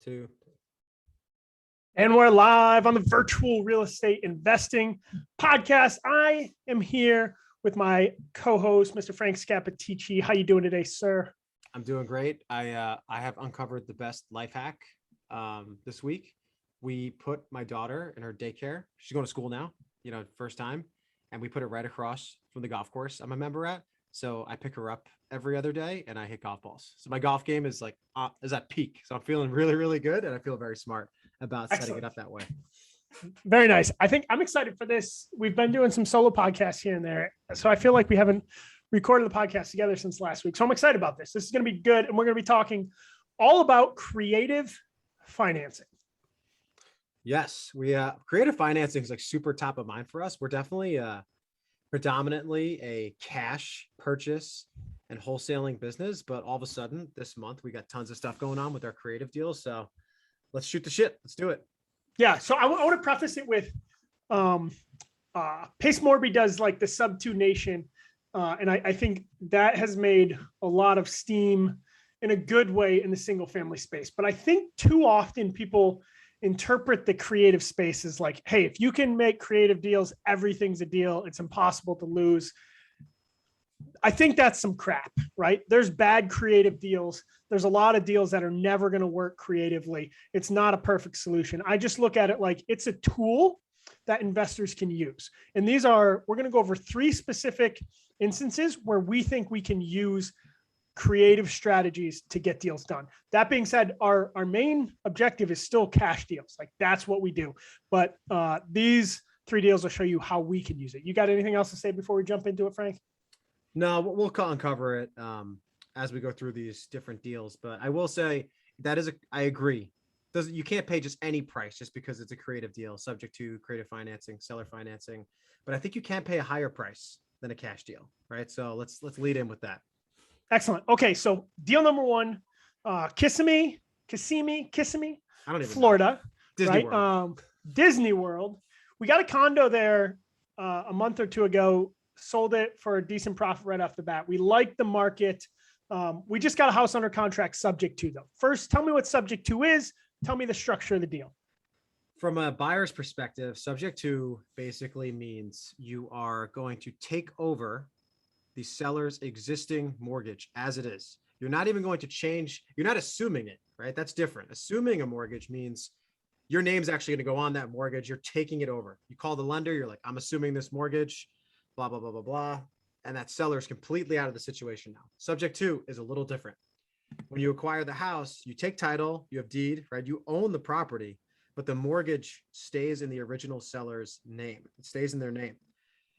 Two. And we're live on the Virtual Real Estate Investing Podcast. I am here with my co-host, Mr. Frank Scappaticci. How you doing today, sir? I'm doing great. I have uncovered the best life hack this week. We put my daughter in her daycare. She's going to school now, first time. And we put it right across from the golf course I'm a member at. So I pick her up every other day and I hit golf balls. So my golf game is at peak. So I'm feeling really, really good. And I feel very smart about setting it up that way. Very nice. I think I'm excited for this. We've been doing some solo podcasts here and there. So I feel like we haven't recorded the podcast together since last week. So I'm excited about this. This is going to be good. And we're going to be talking all about creative financing. Yes, we creative financing is like super top of mind for us. We're definitely predominantly a cash purchase and wholesaling business, but all of a sudden this month we got tons of stuff going on with our creative deals. So let's shoot the shit. Let's do it. Yeah. So I want to preface it with Pace Morby does like the Sub 2 Nation. And I think that has made a lot of steam in a good way in the single family space. But I think too often people interpret the creative space as like, hey, if you can make creative deals, everything's a deal. It's impossible to lose. I think that's some crap, right? There's bad creative deals. There's a lot of deals that are never going to work creatively. It's not a perfect solution. I just look at it like it's a tool that investors can use. And we're going to go over 3 specific instances where we think we can use creative strategies to get deals done. That being said, our main objective is still cash deals. Like that's what we do. But these 3 deals will show you how we can use it. You got anything else to say before we jump into it, Frank? No, we'll uncover it as we go through these different deals. But I will say I agree. You can't pay just any price just because it's a creative deal subject to creative financing, seller financing. But I think you can pay a higher price than a cash deal, right? So let's lead in with that. Excellent. Okay, so deal number 1, Kissimmee, Florida, Disney right? World. Disney World. We got a condo there a month or 2 ago. Sold it for a decent profit right off the bat. We like the market. We just got a house under contract subject to though. First, tell me what subject to is. Tell me the structure of the deal. From a buyer's perspective, subject to basically means you are going to take over the seller's existing mortgage as it is. You're not even going to change. You're not assuming it, right? That's different. Assuming a mortgage means your name's actually going to go on that mortgage. You're taking it over. You call the lender. You're like, I'm assuming this mortgage, blah, blah, blah, blah, blah. And that seller is completely out of the situation now. Subject to is a little different. When you acquire the house, you take title, you have deed, right? You own the property, but the mortgage stays in the original seller's name. It stays in their name.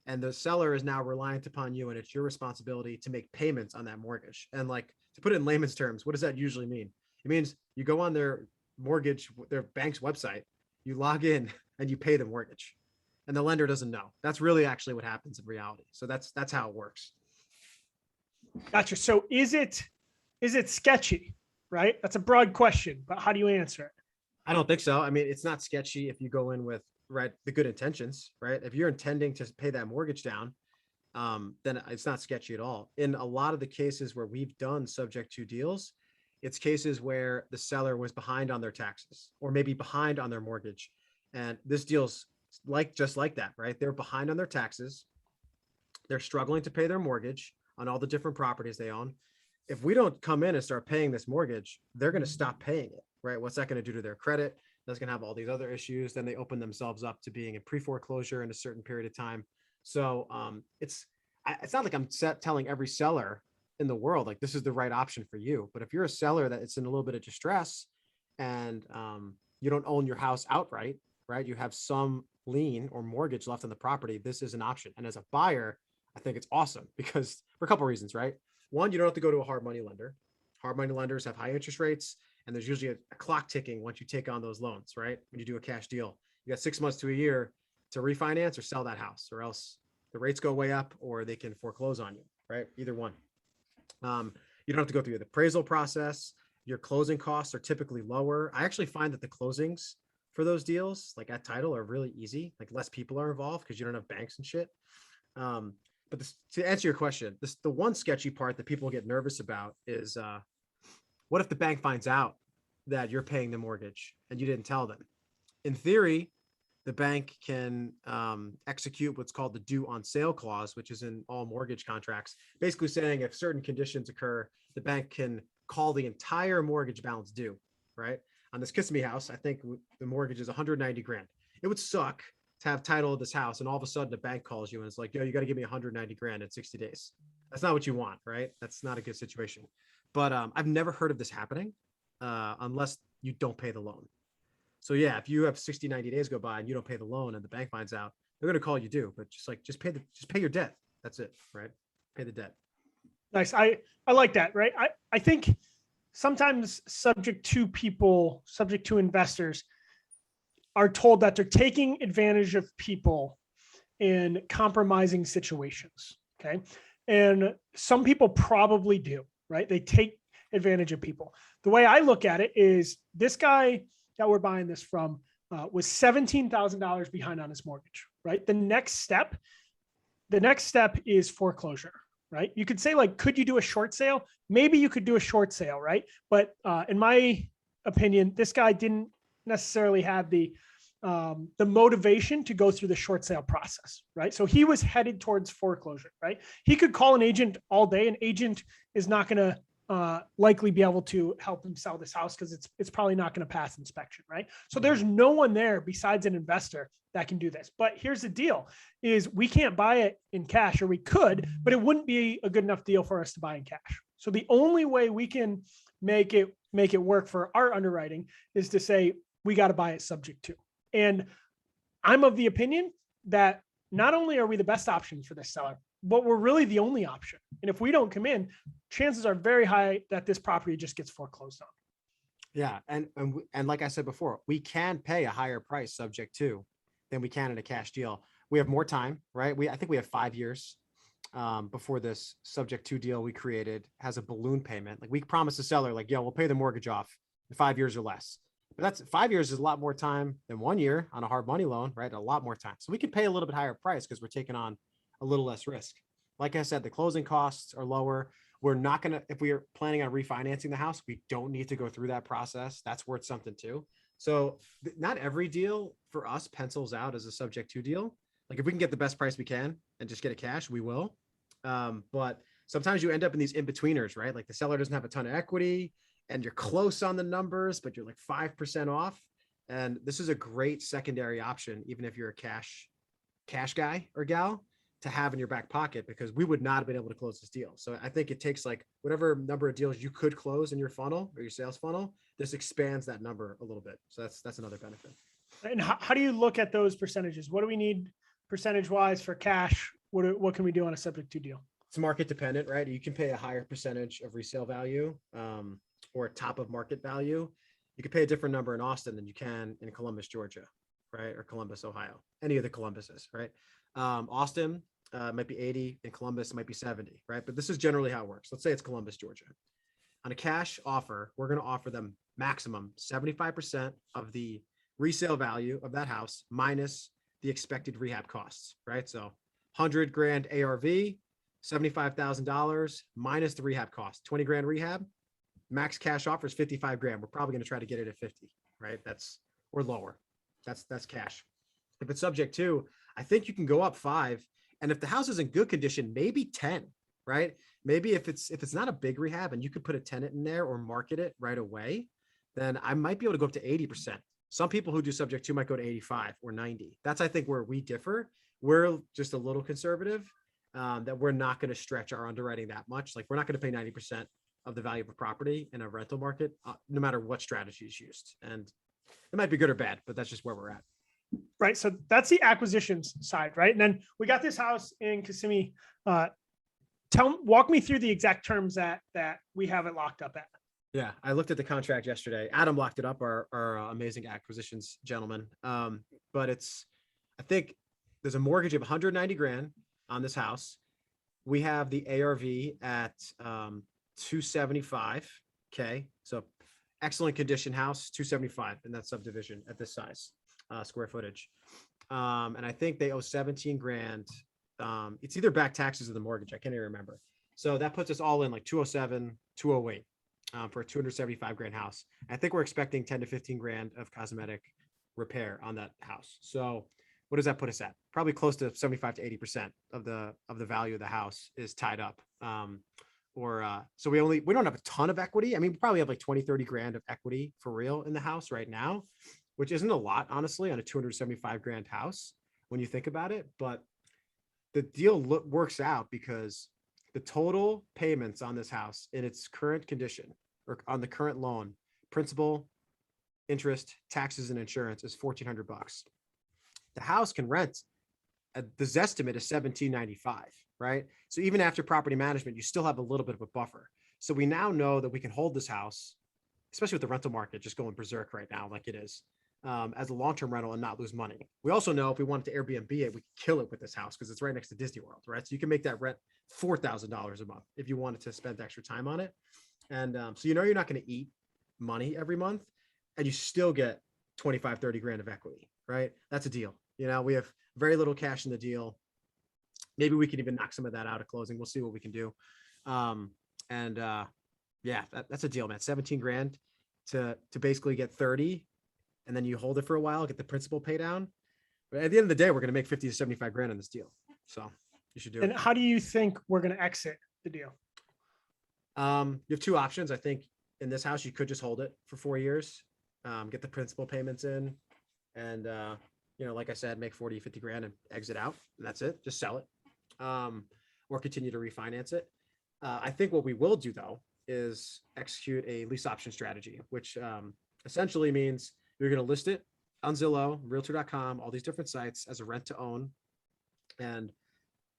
And the seller is now reliant upon you, and it's your responsibility to make payments on that mortgage. And like, to put it in layman's terms, what does that usually mean? It means you go on their bank's website, you log in and you pay the mortgage. And the lender doesn't know. That's really actually what happens in reality. So that's how it works. Gotcha. So is it sketchy, right? That's a broad question, but how do you answer it? I don't think so. I mean, it's not sketchy if you go in with the good intentions, right? If you're intending to pay that mortgage down, then it's not sketchy at all. In a lot of the cases where we've done subject to deals, it's cases where the seller was behind on their taxes or maybe behind on their mortgage. And this deal's just like that, right? They're behind on their taxes. They're struggling to pay their mortgage on all the different properties they own. If we don't come in and start paying this mortgage, they're going to stop paying it, right? What's that going to do to their credit? That's going to have all these other issues. Then they open themselves up to being in pre-foreclosure in a certain period of time. So it's not like I'm telling every seller in the world, like this is the right option for you. But if you're a seller that it's in a little bit of distress and you don't own your house outright, right? You have some lien or mortgage left on the property. This is an option. And as a buyer, I think it's awesome because for a couple of reasons, right? One, you don't have to go to a hard money lender. Hard money lenders have high interest rates, and there's usually a clock ticking once you take on those loans, right? When you do a cash deal, you got 6 months to a year to refinance or sell that house, or else the rates go way up or they can foreclose on you, right? Either one. You don't have to go through the appraisal process. Your closing costs are typically lower. I actually find that the closings for those deals, like at title, are really easy. Like less people are involved because you don't have banks and shit. But to answer your question, the one sketchy part that people get nervous about is what if the bank finds out that you're paying the mortgage and you didn't tell them. In theory, the bank can execute what's called the due on sale clause, which is in all mortgage contracts, basically saying if certain conditions occur, the bank can call the entire mortgage balance due, right? On this Kissimmee house, I think the mortgage is 190 grand. It would suck to have title of this house and all of a sudden the bank calls you and it's like, yo, you got to give me 190 grand in 60 days. That's not what you want, right? That's not a good situation. But I've never heard of this happening unless you don't pay the loan. So yeah, if you have 60, 90 days go by and you don't pay the loan and the bank finds out, they're going to call you due, but just pay your debt. That's it, right? Pay the debt. Nice. I like that, right? I think sometimes subject to investors are told that they're taking advantage of people in compromising situations. Okay. And some people probably do, right? They take advantage of people. The way I look at it is this guy that we're buying this from was $17,000 behind on his mortgage, right? The next step is foreclosure, right? You could say like, could you do a short sale? Maybe you could do a short sale, right? But in my opinion, this guy didn't necessarily have the motivation to go through the short sale process, right? So he was headed towards foreclosure, right? He could call an agent all day. An agent is not going to likely be able to help him sell this house because it's probably not going to pass inspection, right? So there's no one there besides an investor that can do this. But here's the deal: is we can't buy it in cash, or we could, but it wouldn't be a good enough deal for us to buy in cash. So the only way we can make it work for our underwriting is to say we got to buy it subject to. And I'm of the opinion that not only are we the best option for this seller, but we're really the only option. And if we don't come in, chances are very high that this property just gets foreclosed on. Yeah. And like I said before, we can pay a higher price subject to than we can in a cash deal. We have more time, right? I think we have 5 years before this subject to deal we created has a balloon payment. Like we promised the seller, like, yo, we'll pay the mortgage off in 5 years or less. But that's 5 years is a lot more time than 1 year on a hard money loan, right? A lot more time. So we can pay a little bit higher price because we're taking on a little less risk. Like I said, the closing costs are lower. We're not going to, if we are planning on refinancing the house, we don't need to go through that process. That's worth something too. So not every deal for us pencils out as a subject to deal. Like if we can get the best price we can and just get it cash, we will. But sometimes you end up in these in-betweeners, right? Like the seller doesn't have a ton of equity and you're close on the numbers, but you're like 5% off. And this is a great secondary option, even if you're a cash guy or gal, to have in your back pocket, because we would not have been able to close this deal. So I think it takes like whatever number of deals you could close in your funnel or your sales funnel, this expands that number a little bit. So that's another benefit. And how do you look at those percentages? What do we need percentage wise for cash? What can we do on a subject to deal? It's market dependent, right? You can pay a higher percentage of resale value or top of market value. You could pay a different number in Austin than you can in Columbus, Georgia, right? Or Columbus, Ohio, any of the Columbuses, right? Austin might be 80 and Columbus might be 70, right? But this is generally how it works. Let's say it's Columbus, Georgia. On a cash offer, we're going to offer them maximum 75% of the resale value of that house minus the expected rehab costs, right? So 100 grand ARV, $75,000 minus the rehab cost, 20 grand rehab, max cash offer is 55 grand. We're probably going to try to get it at 50, right? Or lower. That's cash. If it's subject to, I think you can go up 5. And if the house is in good condition, maybe 10, right? Maybe if it's not a big rehab and you could put a tenant in there or market it right away, then I might be able to go up to 80%. Some people who do subject to might go to 85 or 90. That's, I think, where we differ. We're just a little conservative, that we're not going to stretch our underwriting that much. Like we're not going to pay 90% of the value of a property in a rental market, no matter what strategy is used. And it might be good or bad, but that's just where we're at. Right. So that's the acquisitions side, right? And then we got this house in Kissimmee. Walk me through the exact terms that we have it locked up at. Yeah, I looked at the contract yesterday. Adam locked it up, our amazing acquisitions gentleman. But I think there's a mortgage of 190 grand on this house. We have the ARV at 275. Okay. So excellent condition house, 275 in that subdivision at this size, square footage. And I think they owe 17 grand. It's either back taxes or the mortgage. I can't even remember. So that puts us all in like 207, 208. for a 275 grand house. I think we're expecting 10 to 15 grand of cosmetic repair on that house. So what does that put us at? Probably close to 75 to 80% of the value of the house is tied up. So we don't have a ton of equity. I mean, we probably have like 20, 30 grand of equity for real in the house right now, which isn't a lot, honestly, on a 275 grand house when you think about it. But the deal works out because the total payments on this house in its current condition or on the current loan, principal, interest, taxes, and insurance is $1,400. The house can rent the Zestimate is $1,795, right? So even after property management, you still have a little bit of a buffer. So we now know that we can hold this house, especially with the rental market just going berserk right now, like it is, as a long-term rental and not lose money. We also know if we wanted to Airbnb it, we could kill it with this house because it's right next to Disney World, right? So you can make that rent $4,000 a month if you wanted to spend extra time on it. And so you know you're not going to eat money every month, and you still get 25, 30 grand of equity, right? That's a deal. You know, we have very little cash in the deal. Maybe we can even knock some of that out at closing. We'll see what we can do. Yeah, that's a deal, man. 17 grand to basically get 30, and then you hold it for a while, get the principal pay down. But at the end of the day, we're going to make 50 to 75 grand on this deal. So you should do it. And how do you think we're going to exit the deal? You have two options. I think in this house, you could just hold it for 4 years, get the principal payments in, and like I said, make 40, 50 grand and exit out. And that's it. Just sell it, or continue to refinance it. I think what we will do though is execute a lease option strategy, which essentially means you're going to list it on Zillow, Realtor.com, all these different sites as a rent to own, and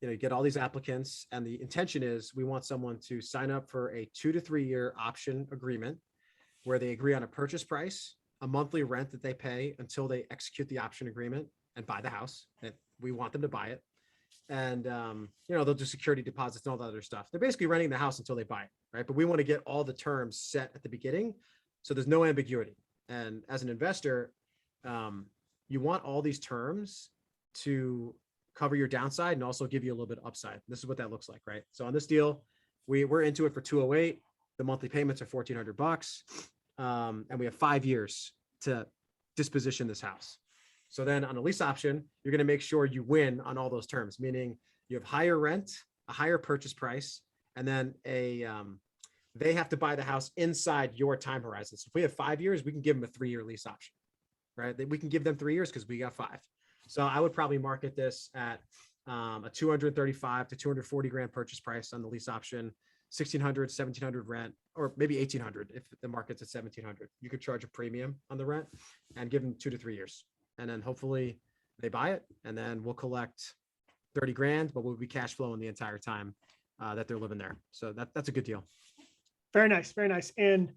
you get all these applicants. And the intention is we want someone to sign up for a 2 to 3 year option agreement where they agree on a purchase price, a monthly rent that they pay until they execute the option agreement and buy the house. And we want them to buy it. And, they'll do security deposits and all that other stuff. They're basically renting the house until they buy it, right? But we want to get all the terms set at the beginning, so there's no ambiguity. And as an investor, you want all these terms to cover your downside and also give you a little bit of upside. This is what that looks like, right? So on this deal, we're into it for 208. The monthly payments are $1,400. And we have 5 years to disposition this house. So then on a lease option, you're going to make sure you win on all those terms, meaning you have higher rent, a higher purchase price, and then they have to buy the house inside your time horizon. So if we have 5 years, we can give them a 3 year lease option, right? We can give them 3 years because we got 5. So I would probably market this at a 235 to 240 grand purchase price on the lease option, 1,600, 1,700 rent, or maybe 1,800 if the market's at 1,700. You could charge a premium on the rent and give them 2 to 3 years. And then hopefully they buy it, and then we'll collect 30 grand, but we'll be cash flowing the entire time that they're living there. So that's a good deal. Very nice. Very nice. And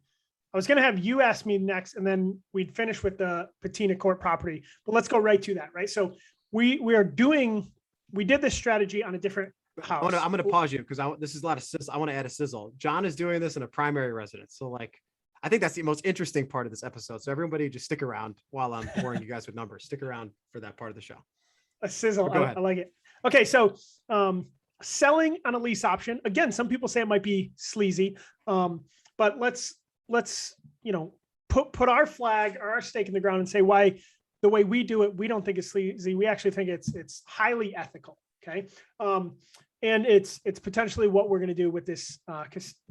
I was going to have you ask me next, and then we'd finish with the Patina Court property, but let's go right to that. Right. So we did this strategy on a different house. Oh no, I'm going to pause you because this is a lot of sizzle. I want to add a sizzle. John is doing this in a primary residence. So I think that's the most interesting part of this episode. So everybody just stick around while I'm boring you guys with numbers. Stick around for that part of the show. A sizzle. I like it. Okay. So, selling on a lease option. Again, some people say it might be sleazy. But let's, put our flag or our stake in the ground and say why the way we do it, we don't think it's sleazy. We actually think it's highly ethical. Okay. And it's potentially what we're going to do with this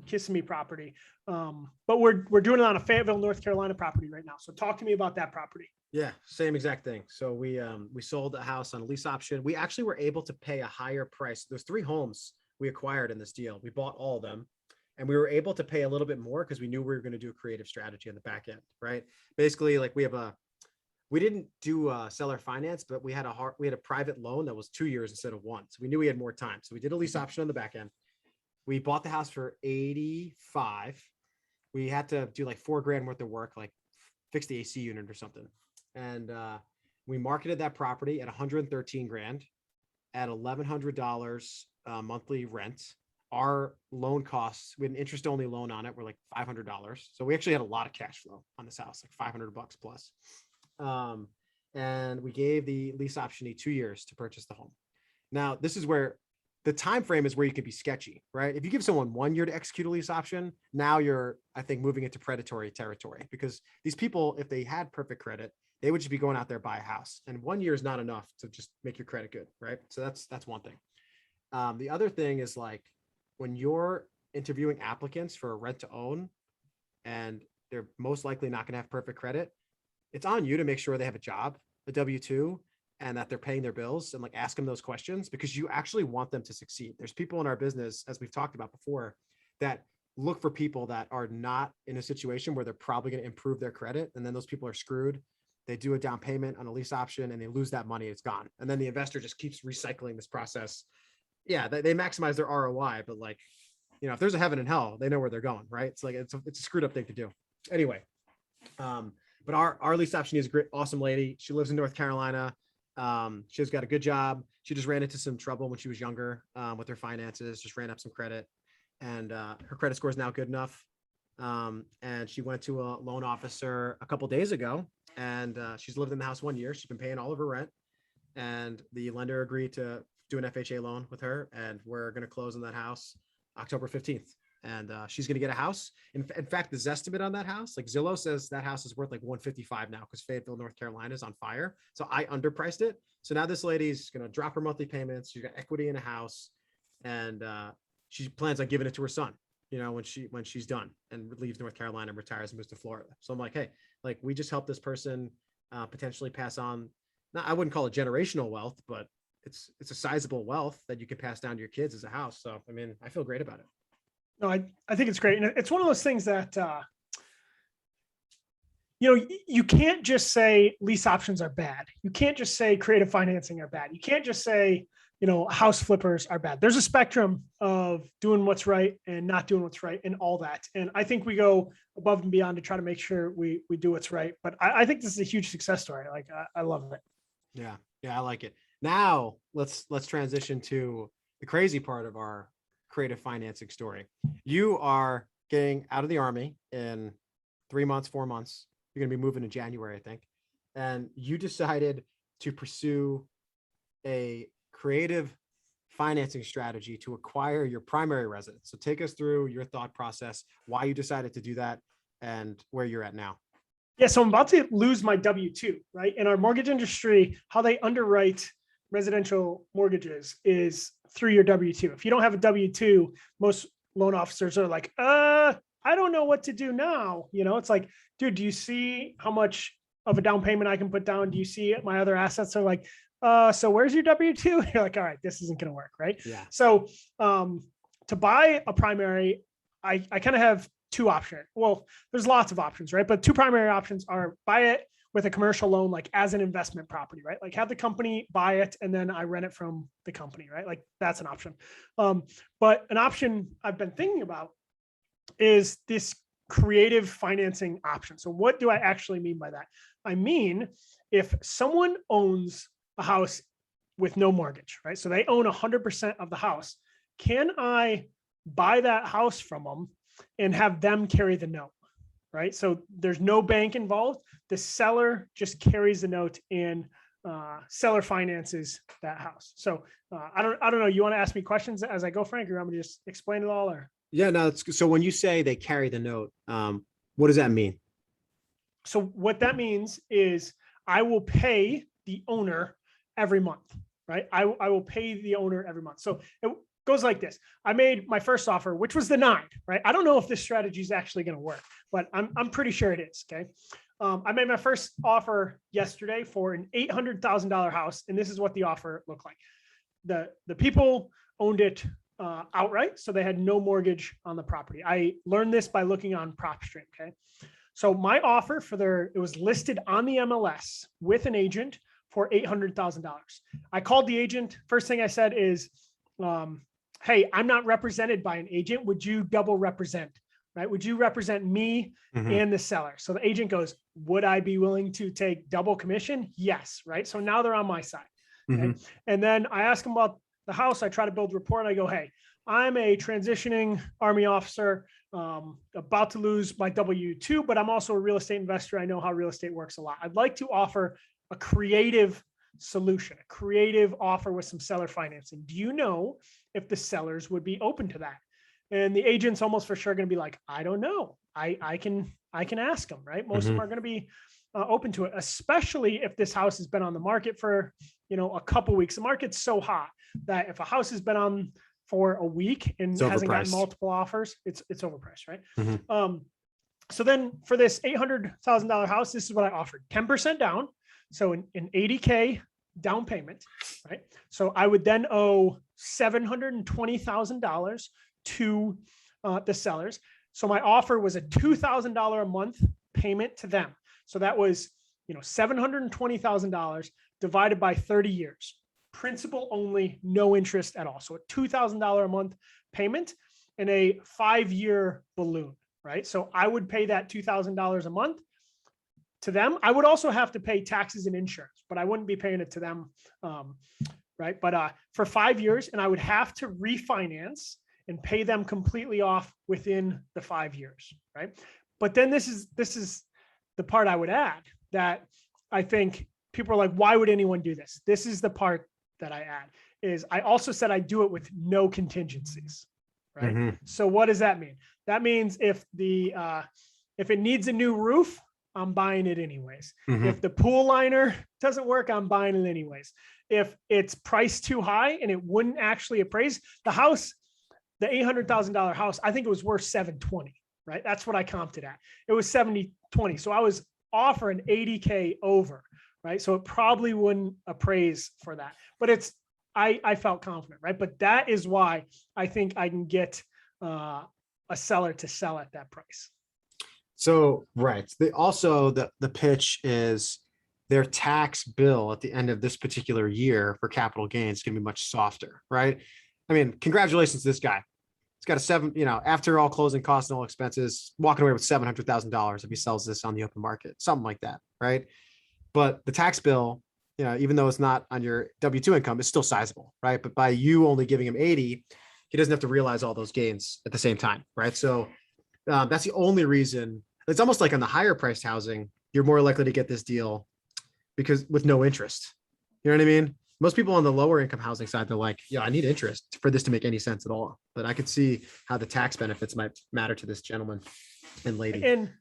Kissimmee property. But we're doing it on a Fayetteville, North Carolina property right now. So talk to me about that property. Yeah, same exact thing. So we sold a house on a lease option. We actually were able to pay a higher price. There's 3 homes we acquired in this deal. We bought all of them, and we were able to pay a little bit more because we knew we were going to do a creative strategy on the back end, right? Basically, we didn't do seller finance, but we had a private loan that was 2 years instead of 1. So we knew we had more time. So we did a lease option on the back end. We bought the house for 85. We had to do like $4 grand worth of work, like fix the AC unit or something. And we marketed that property at 113 grand at $1,100 monthly rent. Our loan costs, we had an interest only loan on it, were like $500. So we actually had a lot of cash flow on this house, like $500 plus. And we gave the lease optionee 2 years to purchase the home. Now, this is where the time frame is where you could be sketchy, right? If you give someone 1 year to execute a lease option, now you're, I think, moving into predatory territory, because these people, if they had perfect credit, they would just be going out there buy a house, and 1 year is not enough to just make your credit good, right? So that's one thing. The other thing is, like, when you're interviewing applicants for a rent to own, and they're most likely not going to have perfect credit, it's on you to make sure they have a job, a W-2, and that they're paying their bills, and like ask them those questions, because you actually want them to succeed. There's people in our business, as we've talked about before, that look for people that are not in a situation where they're probably going to improve their credit. And then those people are screwed. They do a down payment on a lease option and they lose that money. It's gone. And then the investor just keeps recycling this process. Yeah, they maximize their ROI, but like, if there's a heaven and hell, they know where they're going, right? It's like, it's a screwed up thing to do. Anyway, but our lease option is a great, awesome lady. She lives in North Carolina. She's got a good job. She just ran into some trouble when she was younger, with her finances, just ran up some credit, and her credit score is now good enough. And she went to a loan officer a couple days ago, and she's lived in the house 1 year. She's been paying all of her rent, and the lender agreed to do an FHA loan with her, and we're going to close on that house October 15th. And she's going to get a house. In fact, the Zestimate on that house, like Zillow says that house is worth like 155 now, because Fayetteville, North Carolina is on fire. So I underpriced it. So now this lady's going to drop her monthly payments. She's got equity in a house, and she plans on giving it to her son, when she's done and leaves North Carolina and retires and moves to Florida. So I'm like, hey, like, we just helped this person potentially pass on, I wouldn't call it generational wealth, but it's a sizable wealth that you can pass down to your kids as a house. So, I mean, I feel great about it. No, I think it's great. And it's one of those things that, you can't just say lease options are bad. You can't just say creative financing are bad. You can't just say, house flippers are bad. There's a spectrum of doing what's right and not doing what's right and all that. And I think we go above and beyond to try to make sure we do what's right. But I think this is a huge success story. Like, I love it. Yeah. I like it. Now let's transition to the crazy part of our creative financing story. You are getting out of the Army in 3 months, 4 months. You're going to be moving in January, I think. And you decided to pursue a creative financing strategy to acquire your primary residence. So take us through your thought process, why you decided to do that, and where you're at now. Yeah. So I'm about to lose my W-2, right? In our mortgage industry, how they underwrite residential mortgages is through your W-2. If you don't have a W-2, most loan officers are like, I don't know what to do now. It's like, dude, do you see how much of a down payment I can put down? Do you see my other assets? Are like, so where's your W-2? You're like, all right, this isn't going to work. Right. Yeah. So to buy a primary, I kind of have two options. Well, there's lots of options, right? But two primary options are buy it with a commercial loan, like as an investment property, right? Like have the company buy it and then I rent it from the company, right? Like that's an option. But an option I've been thinking about is this creative financing option. So what do I actually mean by that? I mean, if someone owns a house with no mortgage, right? So they own 100% of the house. Can I buy that house from them and have them carry the note? Right. So there's no bank involved. The seller just carries the note and seller finances that house. So I don't know. You want to ask me questions as I go, Frank, or you want me to just explain it all? Or yeah, no. So when you say they carry the note, what does that mean? So what that means is I will pay the owner every month. Right. I will pay the owner every month. So it goes like this. I made my first offer, which was the 9, right? I don't know if this strategy is actually going to work, but I'm pretty sure it is. Okay. I made my first offer yesterday for an $800,000 house. And this is what the offer looked like. The people owned it outright. So they had no mortgage on the property. I learned this by looking on PropStream. Okay. So my offer it was listed on the MLS with an agent for $800,000. I called the agent. First thing I said is, hey, I'm not represented by an agent. Would you double represent, right? Would you represent me and the seller? So the agent goes, would I be willing to take double commission? Yes. Right. So now they're on my side. Okay? And then I ask them about the house. I try to build rapport and I go, hey, I'm a transitioning Army officer, about to lose my W-2, but I'm also a real estate investor. I know how real estate works a lot. I'd like to offer a creative solution, a creative offer with some seller financing. Do you know if the sellers would be open to that? And the agent's almost for sure going to be like, I don't know. I can ask them, right? Most of them are going to be open to it, especially if this house has been on the market for, a couple weeks. The market's so hot that if a house has been on for a week and hasn't gotten multiple offers, it's overpriced, right? So then for this $800,000 house, this is what I offered: 10% down. So an $80K down payment, right? So I would then owe $720,000 to the sellers. So my offer was a $2,000 a month payment to them. So that was, $720,000 divided by 30 years, principal only, no interest at all. So a $2,000 a month payment and a 5-year balloon, right? So I would pay that $2,000 a month to them. I would also have to pay taxes and insurance, but I wouldn't be paying it to them, right? But for 5 years, and I would have to refinance and pay them completely off within the 5 years, right? But then this is the part I would add that I think people are like, why would anyone do this? This is the part that I add, is I also said I do it with no contingencies, right? So what does that mean? That means if it needs a new roof, I'm buying it anyways. If the pool liner doesn't work, I'm buying it anyways. If it's priced too high and it wouldn't actually appraise the house, the $800,000 house, I think it was worth 720, right? That's what I comped it at. It was 70-20. So I was offering 80K over, right? So it probably wouldn't appraise for that, but I felt confident, right? But that is why I think I can get a seller to sell at that price. So, right. The pitch is their tax bill at the end of this particular year for capital gains is going to be much softer, right? I mean, congratulations to this guy. He's got after all closing costs and all expenses, walking away with $700,000 if he sells this on the open market, something like that, right? But the tax bill, even though it's not on your W-2 income, it's still sizable, right? But by you only giving him 80, he doesn't have to realize all those gains at the same time, right? So that's the only reason. It's almost like on the higher priced housing, you're more likely to get this deal because with no interest. You know what I mean? Most people on the lower income housing side, they're like, I need interest for this to make any sense at all. But I could see how the tax benefits might matter to this gentleman and lady. And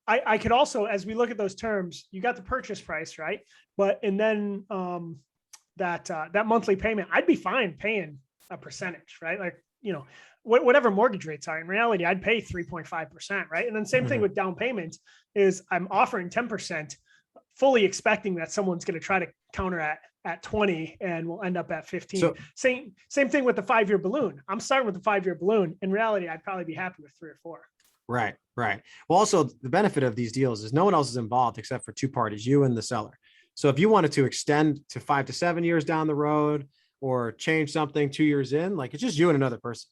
I could also, as we look at those terms, you got the purchase price, right? And then that monthly payment, I'd be fine paying a percentage, right? Like, whatever mortgage rates are. In reality, I'd pay 3.5%, right? And then same thing with down payment is I'm offering 10%, fully expecting that someone's going to try to counter at 20 and we'll end up at 15. So, same thing with the 5-year balloon. I'm starting with the 5-year balloon. In reality, I'd probably be happy with 3 or 4. Right. Well, also the benefit of these deals is no one else is involved except for two parties, you and the seller. So if you wanted to extend to 5 to 7 years down the road or change something 2 years in, like it's just you and another person,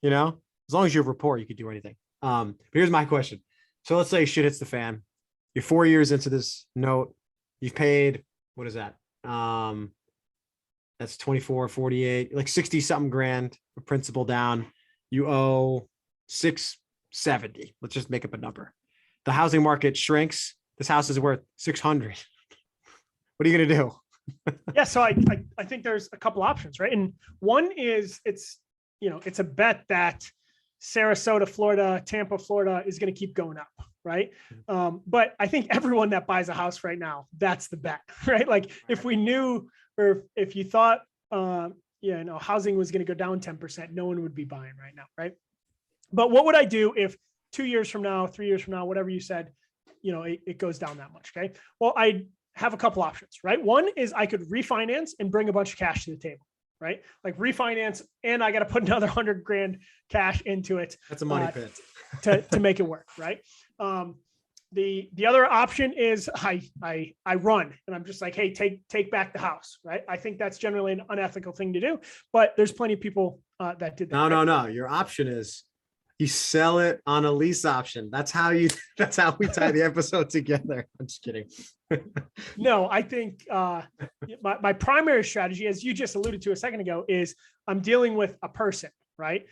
as long as you have rapport, you could do anything. But here's my question. So let's say shit hits the fan. You're 4 years into this note. You've paid, what is that? That's 24, 48, like 60 something grand of principal down. You owe 670. Let's just make up a number. The housing market shrinks. This house is worth 600. What are you going to do? Yeah. So I think there's a couple options, right? And one is it's a bet that Sarasota, Florida, Tampa, Florida is going to keep going up. Right. But I think everyone that buys a house right now, that's the bet, right? Like if we knew, or if you thought, housing was going to go down 10%, no one would be buying right now. Right. But what would I do if 2 years from now, 3 years from now, whatever you said, it goes down that much. Okay. Well, I have a couple options, right? One is I could refinance and bring a bunch of cash to the table, right? Like refinance, and I got to put another 100 grand cash into it. That's a money pit. to make it work, right? The other option is I run and I'm just like, hey, take back the house, right? I think that's generally an unethical thing to do, but there's plenty of people that did that. No. Your option is you sell it on a lease option. That's how we tie the episode together. I'm just kidding. No, I think my primary strategy, as you just alluded to a second ago, is I'm dealing with a person, right?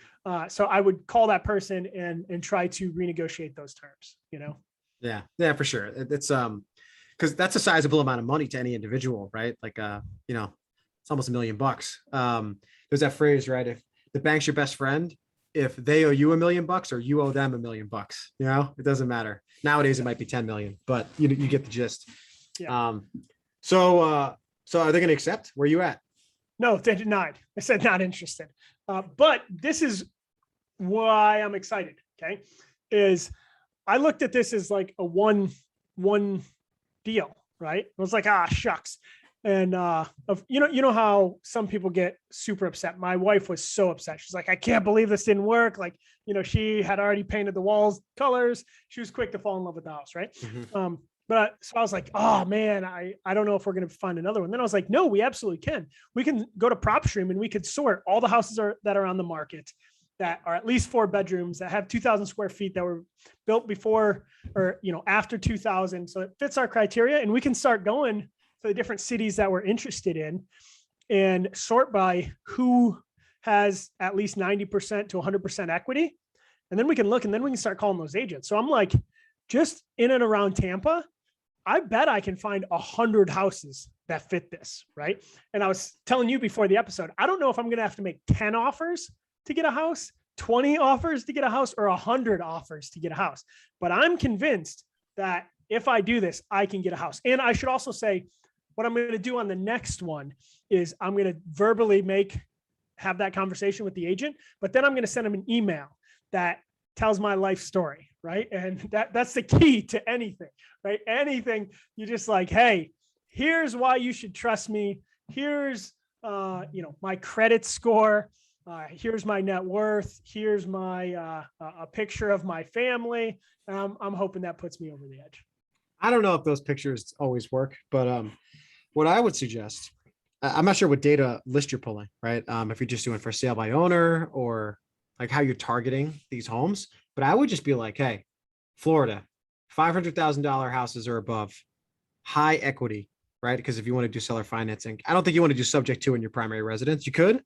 So I would call that person and try to renegotiate those terms, Yeah, for sure. It's because that's a sizable amount of money to any individual, right? Like, it's almost $1 million. There's that phrase, right? If the bank's your best friend, if they owe you $1 million or you owe them $1 million, it doesn't matter. Nowadays, it might be 10 million, but you get the gist. Yeah. So are they going to accept? Where you at? No, they did not. I said not interested. But this is why I'm excited. Okay. Is I looked at this as like a one deal, right? I was like, shucks. And you know how some people get super upset. My wife was so upset. She's like, I can't believe this didn't work. Like, she had already painted the walls colors. She was quick to fall in love with the house, right? Mm-hmm. But so I was like, oh man, I don't know if we're going to find another one. Then I was like, no, we absolutely can. We can go to PropStream and we could sort all the houses that are on the market that are at least 4 bedrooms that have 2,000 square feet that were built before or, after 2000. So it fits our criteria, and we can start going to the different cities that we're interested in and sort by who has at least 90% to 100% equity. And then we can look, and then we can start calling those agents. So I'm like, just in and around Tampa, I bet I can find 100 houses that fit this, right? And I was telling you before the episode, I don't know if I'm going to have to make 10 offers to get a house, 20 offers to get a house, or 100 offers to get a house. But I'm convinced that if I do this, I can get a house. And I should also say, what I'm going to do on the next one is I'm going to verbally have that conversation with the agent, but then I'm going to send them an email that tells my life story, right? And that's the key to anything, right? Anything, you just like, hey, here's why you should trust me. Here's, my credit score. Here's my net worth. Here's my a picture of my family. I'm hoping that puts me over the edge. I don't know if those pictures always work, but what I would suggest, I'm not sure what data list you're pulling, right? If you're just doing for sale by owner or like how you're targeting these homes, but I would just be like, hey, Florida, $500,000 houses or above, high equity, right? Because if you want to do seller financing, I don't think you want to do subject to in your primary residence. You could,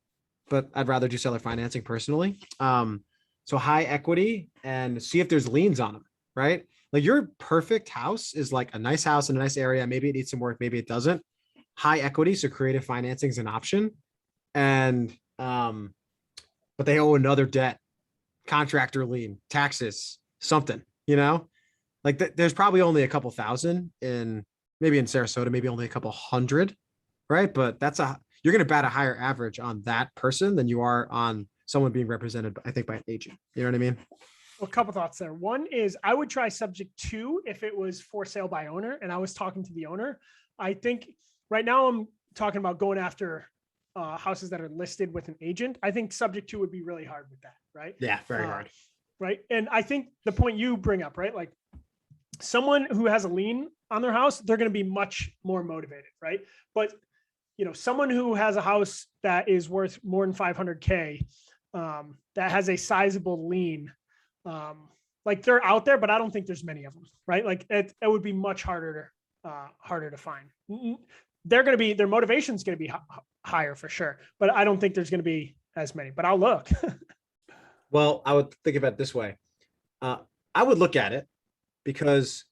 but I'd rather do seller financing personally. So high equity and see if there's liens on them, right? Like your perfect house is like a nice house in a nice area. Maybe it needs some work, maybe it doesn't. High equity, so creative financing is an option. And but they owe another debt, contractor lien, taxes, something, like there's probably only a couple thousand maybe in Sarasota, maybe only a couple hundred, right? But you're going to bat a higher average on that person than you are on someone being represented, I think, by an agent. You know what I mean? A couple thoughts there. One is I would try subject to if it was for sale by owner and I was talking to the owner. I think right now I'm talking about going after houses that are listed with an agent. I think subject to would be really hard with that, right? Yeah, very hard. Right. And I think the point you bring up, right? Like someone who has a lien on their house, they're going to be much more motivated, right? But someone who has a house that is worth more than 500K, that has a sizable lien, like they're out there, but I don't think there's many of them, right? Like it would be much harder to find. Their motivation's going to be higher for sure, but I don't think there's going to be as many, but I'll look. Well, I would think about it this way. I would look at it because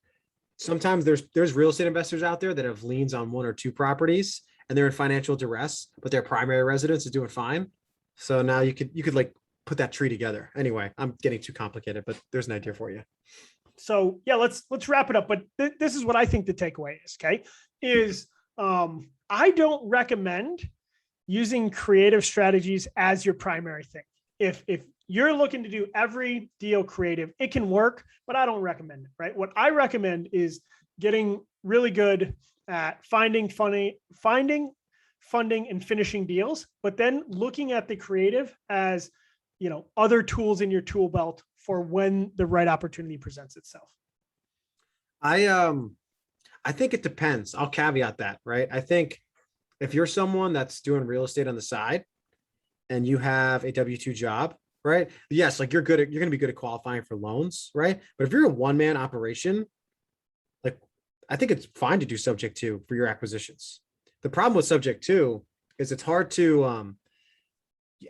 sometimes there's real estate investors out there that have liens on 1 or 2 properties and they're in financial duress, but their primary residence is doing fine. So now you could like put that tree together. Anyway, I'm getting too complicated, but there's an idea for you. So yeah, let's wrap it up. But this is what I think the takeaway is. Okay, is I don't recommend using creative strategies as your primary thing. If you're looking to do every deal creative, it can work, but I don't recommend it. Right? What I recommend is getting really good at finding, funding, and finishing deals, but then looking at the creative as other tools in your tool belt for when the right opportunity presents itself. I think it depends. I'll caveat that, right? I think if you're someone that's doing real estate on the side and you have a W-2 job, right? Yes, like you're going to be good at qualifying for loans, right? But if you're a one-man operation, like I think it's fine to do subject to for your acquisitions. The problem with subject to is it's hard to,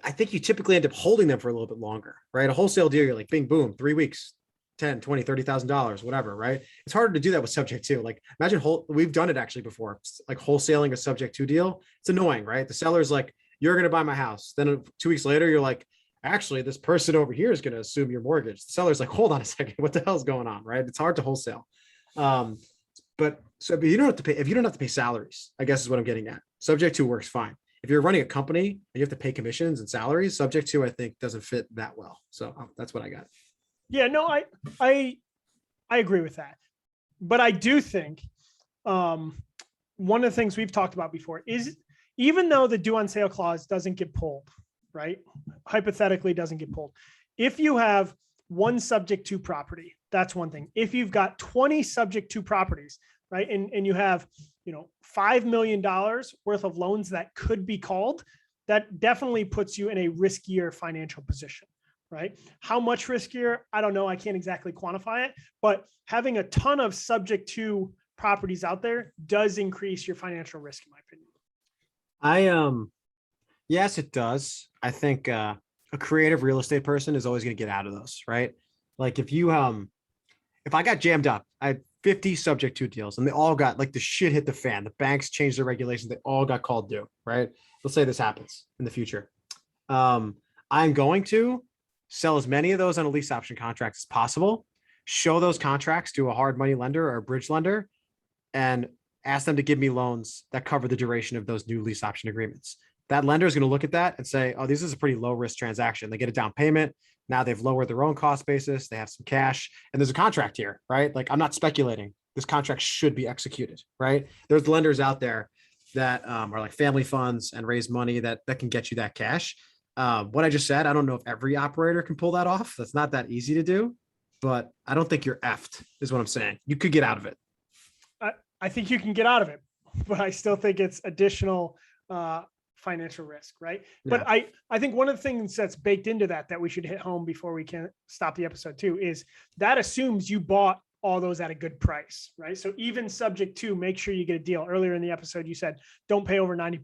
I think you typically end up holding them for a little bit longer, right? A wholesale deal, you're like, bing, boom, 3 weeks, 10, 20, $30,000, whatever, right? It's harder to do that with subject to. Like imagine we've done it actually before, like wholesaling a subject to deal. It's annoying, right? The seller's like, you're going to buy my house. Then 2 weeks later, you're like, actually, this person over here is going to assume your mortgage. The seller's like, hold on a second, what the hell's going on, right? It's hard to wholesale. But you don't have to pay, if you don't have to pay salaries, I guess is what I'm getting at. Subject to works fine. If you're running a company and you have to pay commissions and salaries, subject to, I think, doesn't fit that well. So that's what I got. Yeah, no, I agree with that. But I do think one of the things we've talked about before is even though the due on sale clause doesn't get pulled, right? Hypothetically doesn't get pulled. If you have one subject to property, that's one thing. If you've got 20 subject to properties, right? And you have, $5 million worth of loans that could be called, that definitely puts you in a riskier financial position, right? How much riskier? I don't know. I can't exactly quantify it, but having a ton of subject to properties out there does increase your financial risk, in my opinion. Yes, it does. I think a creative real estate person is always going to get out of those, right? Like if I got jammed up, I had 50 subject to deals and they all got like the shit hit the fan. The banks changed their regulations. They all got called due, right? Let's say this happens in the future. I'm going to sell as many of those on a lease option contract as possible, show those contracts to a hard money lender or a bridge lender, and ask them to give me loans that cover the duration of those new lease option agreements. That lender is going to look at that and say, oh, this is a pretty low risk transaction. They get a down payment. Now they've lowered their own cost basis. They have some cash and there's a contract here, right? Like I'm not speculating. This contract should be executed, right? There's lenders out there that are like family funds and raise money that can get you that cash. What I just said, I don't know if every operator can pull that off. That's not that easy to do, but I don't think you're effed is what I'm saying. You could get out of it. I think you can get out of it, but I still think it's additional financial risk, right? Yeah. But I think one of the things that's baked into that we should hit home before we can stop the episode too is that assumes you bought all those at a good price, right? So even subject to, make sure you get a deal. Earlier in the episode, you said don't pay over 90%,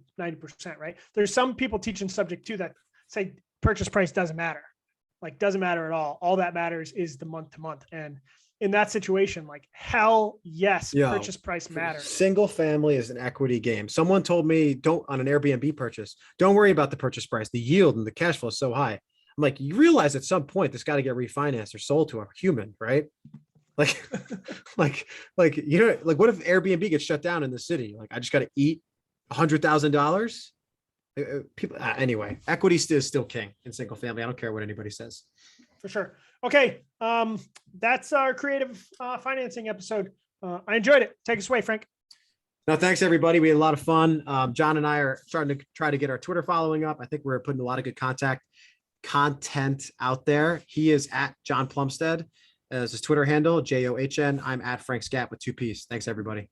right? There's some people teaching subject to that say purchase price doesn't matter, like doesn't matter at all. All that matters is the month to month. And in that situation, like hell yes, purchase price matters. Single family is an equity game. Someone told me on an Airbnb purchase, don't worry about the purchase price. The yield and the cash flow is so high. I'm like, you realize at some point this got to get refinanced or sold to a human, right? Like, like what if Airbnb gets shut down in the city? Like I just got to eat $100,000. People anyway, equity is still king in single family. I don't care what anybody says. For sure. Okay. That's our creative financing episode. I enjoyed it. Take us away, Frank. No, thanks everybody. We had a lot of fun. John and I are starting to try to get our Twitter following up. I think we're putting a lot of good content out there. He is at John Plumstead as his Twitter handle, JOHN. I'm at Frank Scat with 2 P's. Thanks everybody.